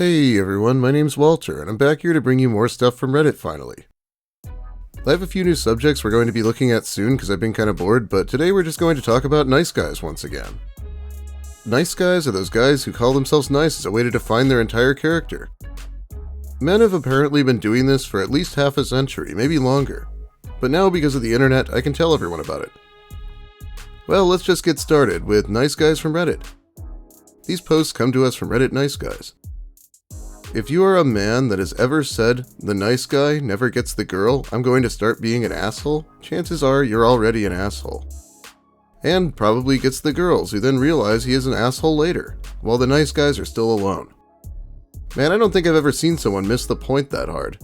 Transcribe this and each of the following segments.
Hey everyone, my name's Walter, and I'm back here to bring you more stuff from Reddit finally. I have a few new subjects we're going to be looking at soon because I've been kind of bored, but today we're just going to talk about nice guys once again. Nice guys are those guys who call themselves nice as a way to define their entire character. Men have apparently been doing this for at least half a century, maybe longer. But now because of the internet, I can tell everyone about it. Well, let's just get started with nice guys from Reddit. These posts come to us from Reddit Nice Guys. If you are a man that has ever said, the nice guy never gets the girl, I'm going to start being an asshole, chances are you're already an asshole. And probably gets the girls, who then realize he is an asshole later, while the nice guys are still alone. Man, I don't think I've ever seen someone miss the point that hard.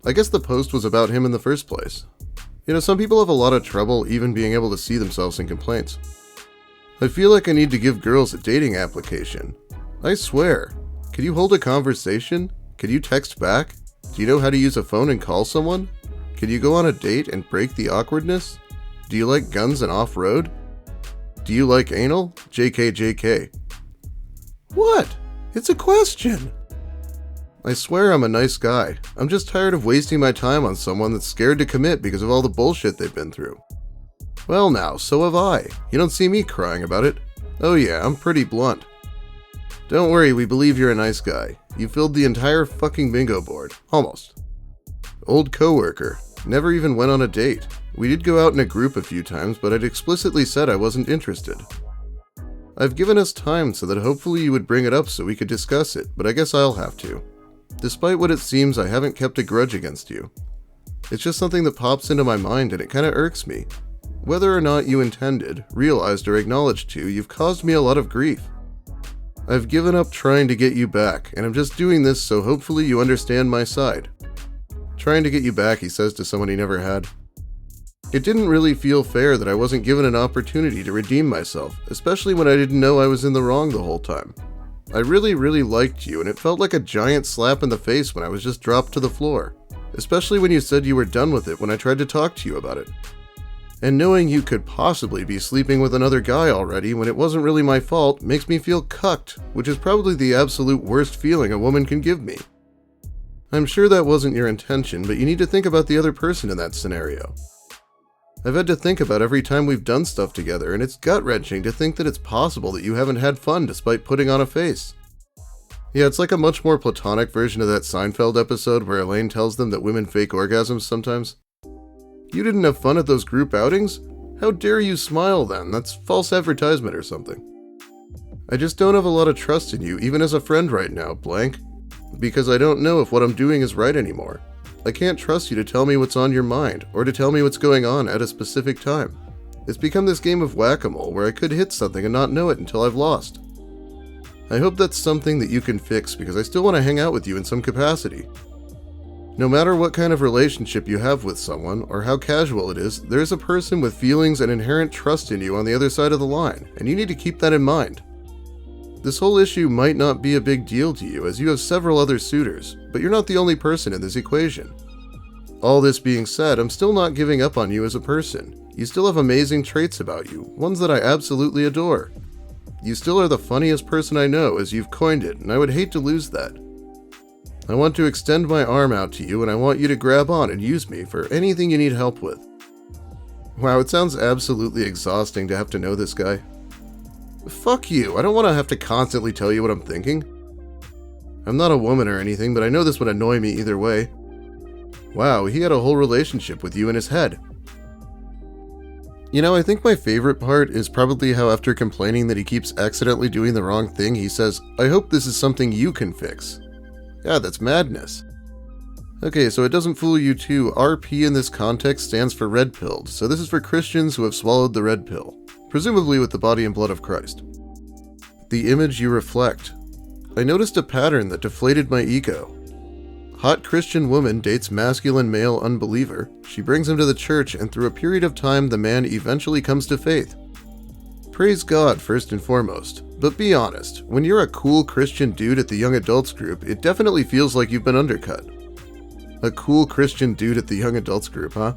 I guess the post was about him in the first place. You know, some people have a lot of trouble even being able to see themselves in complaints. I feel like I need to give girls a dating application. I swear. Can you hold a conversation? Can you text back? Do you know how to use a phone and call someone? Can you go on a date and break the awkwardness? Do you like guns and off-road? Do you like anal? JK. What? It's a question! I swear I'm a nice guy. I'm just tired of wasting my time on someone that's scared to commit because of all the bullshit they've been through. Well now, so have I. You don't see me crying about it. Oh yeah, I'm pretty blunt. Don't worry, we believe you're a nice guy. You filled the entire fucking bingo board. Almost. Old coworker. Never even went on a date. We did go out in a group a few times, but I'd explicitly said I wasn't interested. I've given us time so that hopefully you would bring it up so we could discuss it, but I guess I'll have to. Despite what it seems, I haven't kept a grudge against you. It's just something that pops into my mind and it kinda irks me. Whether or not you intended, realized, or acknowledged to, you've caused me a lot of grief. I've given up trying to get you back, and I'm just doing this so hopefully you understand my side. Trying to get you back, he says to someone he never had. It didn't really feel fair that I wasn't given an opportunity to redeem myself, especially when I didn't know I was in the wrong the whole time. I really liked you, and it felt like a giant slap in the face when I was just dropped to the floor, especially when you said you were done with it when I tried to talk to you about it. And knowing you could possibly be sleeping with another guy already when it wasn't really my fault makes me feel cucked, which is probably the absolute worst feeling a woman can give me. I'm sure that wasn't your intention, but you need to think about the other person in that scenario. I've had to think about every time we've done stuff together, and it's gut-wrenching to think that it's possible that you haven't had fun despite putting on a face. Yeah, it's like a much more platonic version of that Seinfeld episode where Elaine tells them that women fake orgasms sometimes. You didn't have fun at those group outings? How dare you smile then? That's false advertisement or something. I just don't have a lot of trust in you, even as a friend right now, blank. Because I don't know if what I'm doing is right anymore. I can't trust you to tell me what's on your mind, or to tell me what's going on at a specific time. It's become this game of whack-a-mole where I could hit something and not know it until I've lost. I hope that's something that you can fix because I still want to hang out with you in some capacity. No matter what kind of relationship you have with someone, or how casual it is, there's a person with feelings and inherent trust in you on the other side of the line, and you need to keep that in mind. This whole issue might not be a big deal to you as you have several other suitors, but you're not the only person in this equation. All this being said, I'm still not giving up on you as a person. You still have amazing traits about you, ones that I absolutely adore. You still are the funniest person I know, as you've coined it, and I would hate to lose that. I want to extend my arm out to you, and I want you to grab on and use me for anything you need help with. Wow, it sounds absolutely exhausting to have to know this guy. Fuck you, I don't want to have to constantly tell you what I'm thinking. I'm not a woman or anything, but I know this would annoy me either way. Wow, he had a whole relationship with you in his head. You know, I think my favorite part is probably how after complaining that he keeps accidentally doing the wrong thing, he says, I hope this is something you can fix. God, that's madness. Okay, so it doesn't fool you too, RP in this context stands for red-pilled, so this is for Christians who have swallowed the red pill, presumably with the body and blood of Christ. The image you reflect. I noticed a pattern that deflated my ego. Hot Christian woman dates masculine male unbeliever, she brings him to the church, and through a period of time the man eventually comes to faith. Praise God first and foremost. But be honest, when you're a cool Christian dude at the young adults group, it definitely feels like you've been undercut. A cool Christian dude at the young adults group, huh?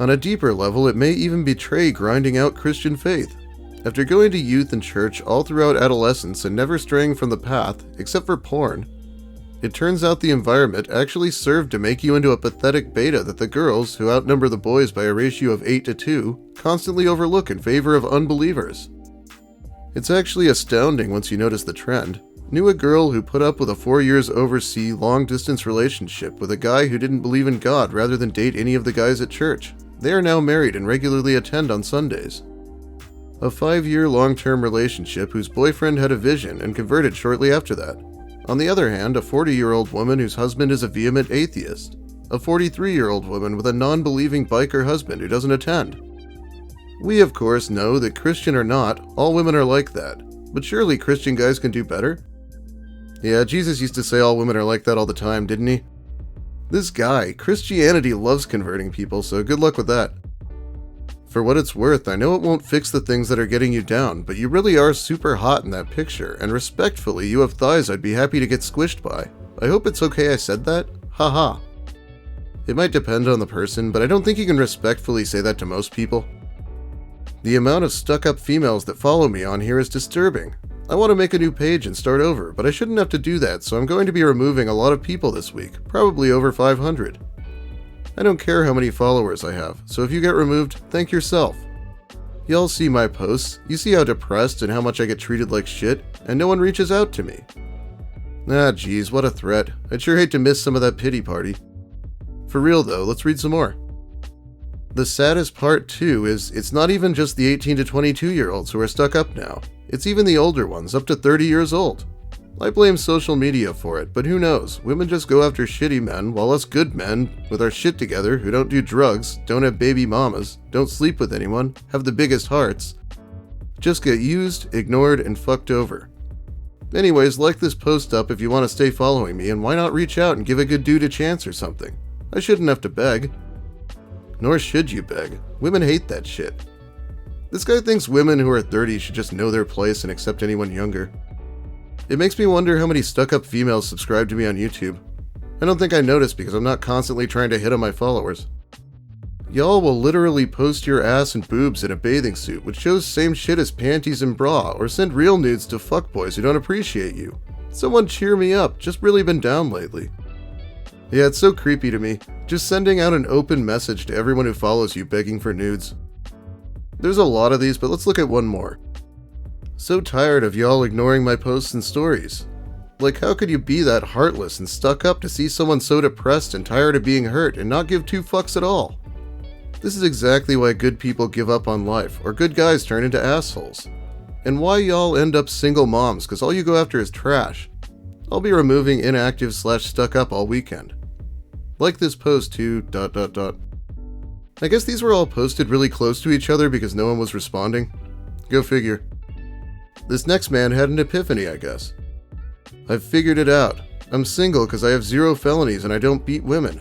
On a deeper level, it may even betray grinding out Christian faith. After going to youth and church all throughout adolescence and never straying from the path, except for porn, It turns out the environment actually served to make you into a pathetic beta that the girls, who outnumber the boys by a ratio of 8 to 2, constantly overlook in favor of unbelievers. It's actually astounding once you notice the trend. Knew a girl who put up with a 4 years overseas long-distance relationship with a guy who didn't believe in God rather than date any of the guys at church. They are now married and regularly attend on Sundays. A 5-year long-term relationship whose boyfriend had a vision and converted shortly after that. On the other hand, a 40-year-old woman whose husband is a vehement atheist. A 43-year-old woman with a non-believing biker husband who doesn't attend. We, of course, know that Christian or not, all women are like that. But surely Christian guys can do better? Yeah, Jesus used to say all women are like that all the time, didn't he? This guy, Christianity loves converting people, so good luck with that. For what it's worth, I know it won't fix the things that are getting you down, but you really are super hot in that picture, and respectfully, you have thighs I'd be happy to get squished by. I hope it's okay I said that? Haha. It might depend on the person, but I don't think you can respectfully say that to most people. The amount of stuck-up females that follow me on here is disturbing. I want to make a new page and start over, but I shouldn't have to do that, so I'm going to be removing a lot of people this week, probably over 500. I don't care how many followers I have, so if you get removed, thank yourself. Y'all see my posts, you see how depressed and how much I get treated like shit, and no one reaches out to me. Ah geez, what a threat. I'd sure hate to miss some of that pity party. For real though, let's read some more. The saddest part too is it's not even just the 18 to 22 year olds who are stuck up now. It's even the older ones, up to 30 years old. I blame social media for it, but who knows? Women just go after shitty men, while us good men, with our shit together, who don't do drugs, don't have baby mamas, don't sleep with anyone, have the biggest hearts, just get used, ignored, and fucked over. Anyways, like this post up if you want to stay following me, and why not reach out and give a good dude a chance or something? I shouldn't have to beg. Nor should you beg. Women hate that shit. This guy thinks women who are 30 should just know their place and accept anyone younger. It makes me wonder how many stuck-up females subscribe to me on YouTube. I don't think I notice because I'm not constantly trying to hit on my followers. Y'all will literally post your ass and boobs in a bathing suit, which shows same shit as panties and bra, or send real nudes to fuckboys who don't appreciate you. Someone cheer me up, just really been down lately. Yeah, it's so creepy to me, just sending out an open message to everyone who follows you begging for nudes. There's a lot of these, but let's look at one more. So tired of y'all ignoring my posts and stories. Like, how could you be that heartless and stuck up to see someone so depressed and tired of being hurt and not give two fucks at all? This is exactly why good people give up on life, or good guys turn into assholes. And why y'all end up single moms, cause all you go after is trash. I'll be removing inactive / stuck up all weekend. Like this post too, ... I guess these were all posted really close to each other because no one was responding. Go figure. This next man had an epiphany, I guess. I've figured it out. I'm single because I have 0 felonies and I don't beat women.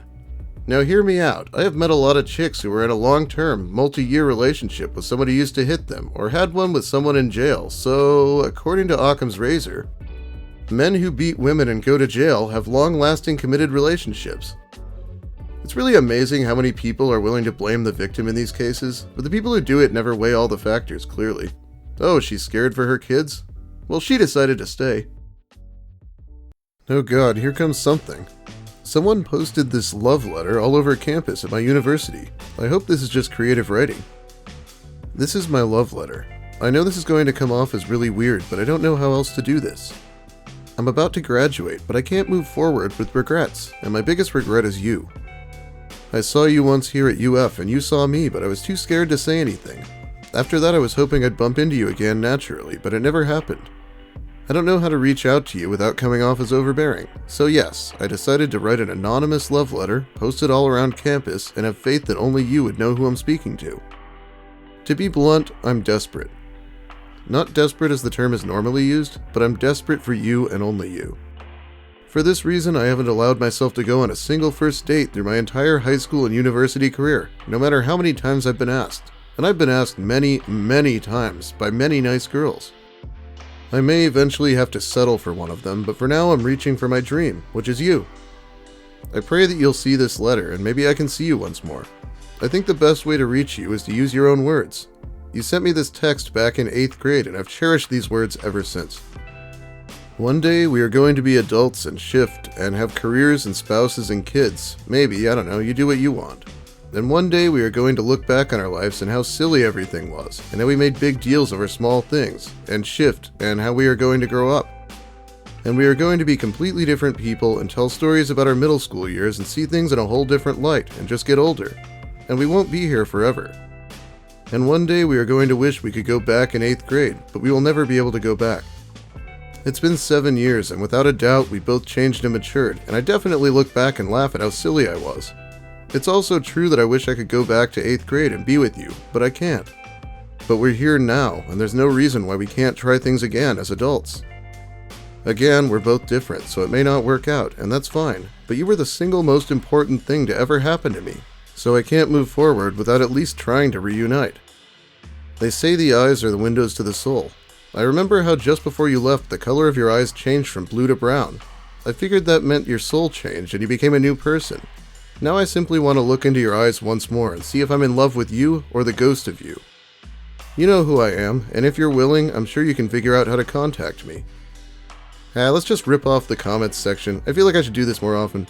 Now hear me out. I have met a lot of chicks who were in a long-term, multi-year relationship with someone who used to hit them, or had one with someone in jail, so, according to Occam's razor, men who beat women and go to jail have long-lasting committed relationships. It's really amazing how many people are willing to blame the victim in these cases, but the people who do it never weigh all the factors clearly. Oh, she's scared for her kids? Well, she decided to stay. Oh god, here comes something. Someone posted this love letter all over campus at my university. I hope this is just creative writing. This is my love letter. I know this is going to come off as really weird, but I don't know how else to do this. I'm about to graduate, but I can't move forward with regrets, and my biggest regret is you. I saw you once here at UF, and you saw me, but I was too scared to say anything. After that, I was hoping I'd bump into you again naturally, but it never happened. I don't know how to reach out to you without coming off as overbearing. So yes, I decided to write an anonymous love letter, post it all around campus, and have faith that only you would know who I'm speaking to. To be blunt, I'm desperate. Not desperate as the term is normally used, but I'm desperate for you and only you. For this reason, I haven't allowed myself to go on a single first date through my entire high school and university career, no matter how many times I've been asked. And I've been asked many, many times by many nice girls. I may eventually have to settle for one of them, but for now I'm reaching for my dream, which is you. I pray that you'll see this letter and maybe I can see you once more. I think the best way to reach you is to use your own words. You sent me this text back in 8th grade and I've cherished these words ever since. One day we are going to be adults and shift and have careers and spouses and kids. Maybe, I don't know, you do what you want. Then one day we are going to look back on our lives and how silly everything was, and how we made big deals over small things, and shift, and how we are going to grow up. And we are going to be completely different people and tell stories about our middle school years and see things in a whole different light and just get older. And we won't be here forever. And one day we are going to wish we could go back in 8th grade, but we will never be able to go back. It's been 7 years, and without a doubt we both changed and matured, and I definitely look back and laugh at how silly I was. It's also true that I wish I could go back to 8th grade and be with you, but I can't. But we're here now, and there's no reason why we can't try things again as adults. Again, we're both different, so it may not work out, and that's fine, but you were the single most important thing to ever happen to me, so I can't move forward without at least trying to reunite. They say the eyes are the windows to the soul. I remember how just before you left, the color of your eyes changed from blue to brown. I figured that meant your soul changed and you became a new person. Now I simply want to look into your eyes once more and see if I'm in love with you or the ghost of you. You know who I am, and if you're willing, I'm sure you can figure out how to contact me. Let's just rip off the comments section. I feel like I should do this more often.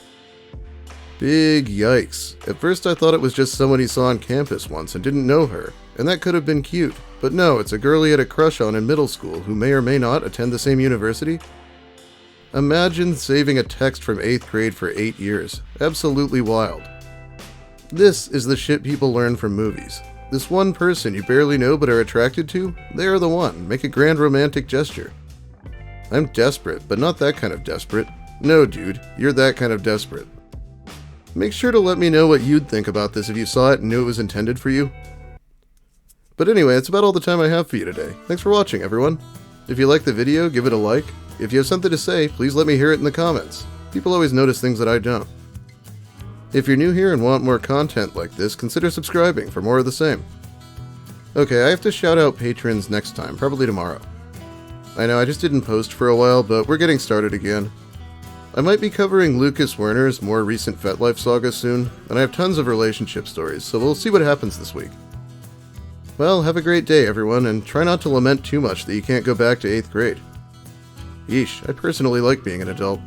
Big yikes. At first I thought it was just someone he saw on campus once and didn't know her, and that could have been cute. But no, it's a girl he had a crush on in middle school who may or may not attend the same university. Imagine saving a text from 8th grade for 8 years. Absolutely wild. This is the shit people learn from movies. This one person you barely know but are attracted to, they are the one. Make a grand romantic gesture. I'm desperate, but not that kind of desperate. No, dude, you're that kind of desperate. Make sure to let me know what you'd think about this if you saw it and knew it was intended for you. But anyway, that's about all the time I have for you today. Thanks for watching, everyone. If you liked the video, give it a like. If you have something to say, please let me hear it in the comments. People always notice things that I don't. If you're new here and want more content like this, consider subscribing for more of the same. Okay, I have to shout out patrons next time, probably tomorrow. I know I just didn't post for a while, but we're getting started again. I might be covering Lucas Werner's more recent FetLife saga soon, and I have tons of relationship stories, so we'll see what happens this week. Well, have a great day, everyone, and try not to lament too much that you can't go back to 8th grade. Yeesh, I personally like being an adult.